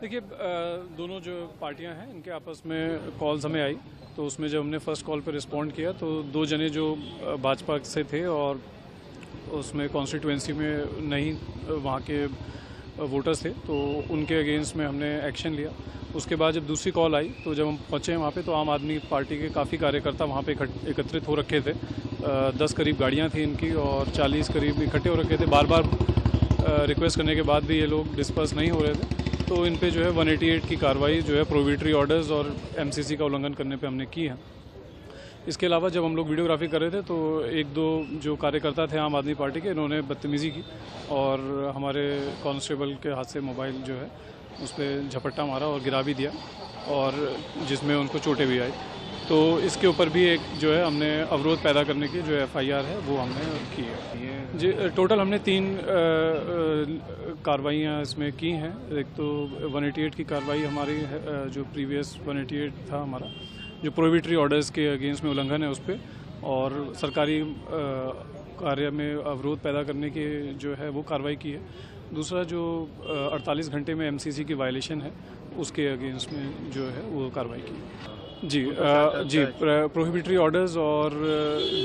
देखिए दोनों जो पार्टियां हैं इनके आपस में कॉल्स हमें आई, तो उसमें जब हमने फर्स्ट कॉल पर रिस्पॉन्ड किया तो दो जने जो भाजपा से थे और उसमें कॉन्स्टिट्यूएंसी में नहीं वहाँ के वोटर्स थे, तो उनके अगेंस्ट में हमने एक्शन लिया। उसके बाद जब दूसरी कॉल आई तो जब हम पहुँचे वहाँ पे तो आम आदमी पार्टी के काफ़ी कार्यकर्ता वहाँ पे एकत्रित हो रखे थे। 10 करीब गाड़ियाँ थी इनकी और 40 करीब इकट्ठे हो रखे थे। बार बार रिक्वेस्ट करने के बाद भी ये लोग डिस्पर्स नहीं हो रहे थे, तो इन पे जो है 188 की कार्रवाई जो है प्रोहिबिटरी ऑर्डर्स और एमसीसी का उल्लंघन करने पे हमने की है। इसके अलावा जब हम लोग वीडियोग्राफी कर रहे थे तो एक दो जो कार्यकर्ता थे आम आदमी पार्टी के, इन्होंने बदतमीज़ी की और हमारे कांस्टेबल के हाथ से मोबाइल जो है उस पर झपट्टा मारा और गिरा भी दिया, और जिसमें उनको चोटें भी आई। तो इसके ऊपर भी एक जो है हमने अवरोध पैदा करने की जो एफआईआर है वो हमने की है। जी टोटल हमने 3 कार्रवाइयाँ इसमें की हैं। एक तो 188 की कार्रवाई हमारी जो प्रीवियस 188 था हमारा, जो प्रोहिबिटरी ऑर्डर्स के अगेंस्ट में उल्लंघन है उस पर, और सरकारी कार्य में अवरोध पैदा करने की जो है वो कार्रवाई की है। दूसरा जो 48 घंटे में एमसीसी की वायलेशन है उसके अगेंस्ट में जो है वो कार्रवाई की है। जी प्रोहिबिटरी ऑर्डर्स और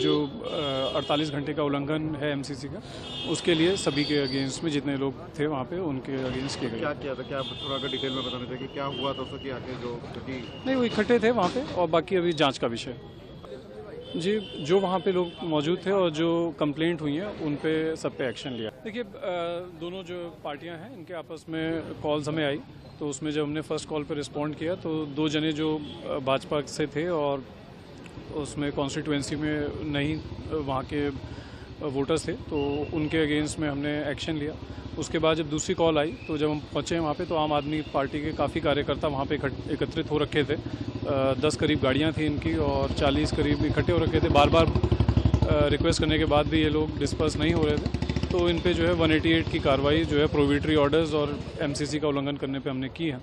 जो 48 घंटे का उल्लंघन है एमसीसी का, उसके लिए सभी के अगेंस्ट में जितने लोग थे वहाँ पे उनके अगेंस्ट किए गए। क्या किया था, क्या थोड़ा अगर डिटेल में बताना चाहिए कि क्या हुआ था उसके आगे जो नहीं, वो इकट्ठे थे वहाँ पे और बाकी अभी जांच का विषय। जी जो वहाँ पे लोग मौजूद थे और जो कंप्लेंट हुई हैं उन पे सब पे एक्शन लिया। देखिए दोनों जो पार्टियां हैं इनके आपस में कॉल्स हमें आई, तो उसमें जब हमने फर्स्ट कॉल पर रिस्पॉन्ड किया तो दो जने जो भाजपा से थे और उसमें कॉन्स्टिट्यूएंसी में नहीं वहाँ के वोटर्स थे, तो उनके अगेंस्ट में हमने एक्शन लिया। उसके बाद जब दूसरी कॉल आई तो जब हम पहुँचे वहाँ पे तो आम आदमी पार्टी के काफ़ी कार्यकर्ता वहाँ पे एकत्रित हो रखे थे। 10 करीब गाड़ियाँ थी इनकी और 40 करीब इकट्ठे हो रखे थे। बार बार रिक्वेस्ट करने के बाद भी ये लोग डिस्पर्स नहीं हो रहे थे, तो इन पे जो है 188 की कार्रवाई जो है प्रोहिबिटरी ऑर्डर्स और एमसीसी का उल्लंघन करने पे हमने की है।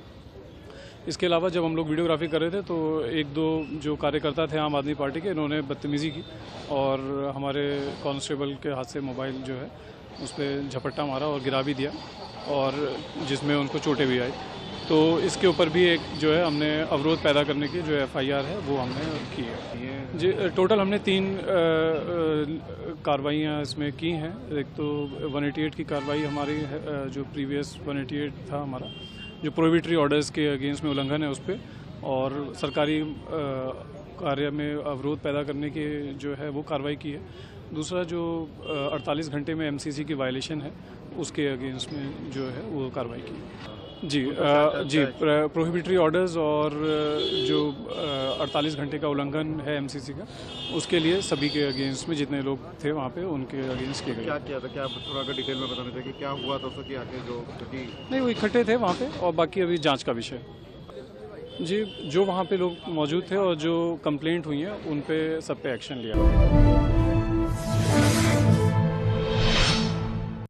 इसके अलावा जब हम लोग वीडियोग्राफी कर रहे थे तो एक दो जो कार्यकर्ता थे आम आदमी पार्टी के, इन्होंने बदतमीज़ी की और हमारे कांस्टेबल के हाथ से मोबाइल जो है उस पर झपट्टा मारा और गिरा भी दिया, और जिसमें उनको चोटें भी आई। तो इसके ऊपर भी एक जो है हमने अवरोध पैदा करने की जो एफआईआर है वो हमने की है। जी टोटल हमने 3 कार्रवाइयाँ इसमें की हैं। एक तो 188 की कार्रवाई हमारी जो प्रीवियस 188 था हमारा, जो प्रोहिबिटरी ऑर्डर्स के अगेंस्ट में उल्लंघन है उस पर, और सरकारी कार्य में अवरोध पैदा करने की जो है वो कार्रवाई की है। दूसरा जो 48 घंटे में एमसीसी की वायलेशन है उसके अगेंस्ट में जो है वो कार्रवाई की है। जी प्रोहिबिटरी ऑर्डर्स और जो 48 घंटे का उल्लंघन है एमसीसी का, उसके लिए सभी के अगेंस्ट में जितने लोग थे वहाँ पे उनके अगेंस्ट किए गए। क्या किया था, क्या थोड़ा अगर डिटेल में बताना चाहिए कि क्या हुआ था उसके आगे जो नहीं, वो इकट्ठे थे वहाँ पे और बाकी अभी जांच का विषय। जी जो वहाँ पे लोग मौजूद थे और जो कंप्लेंट हुई हैं उन पे सब पे एक्शन लिया।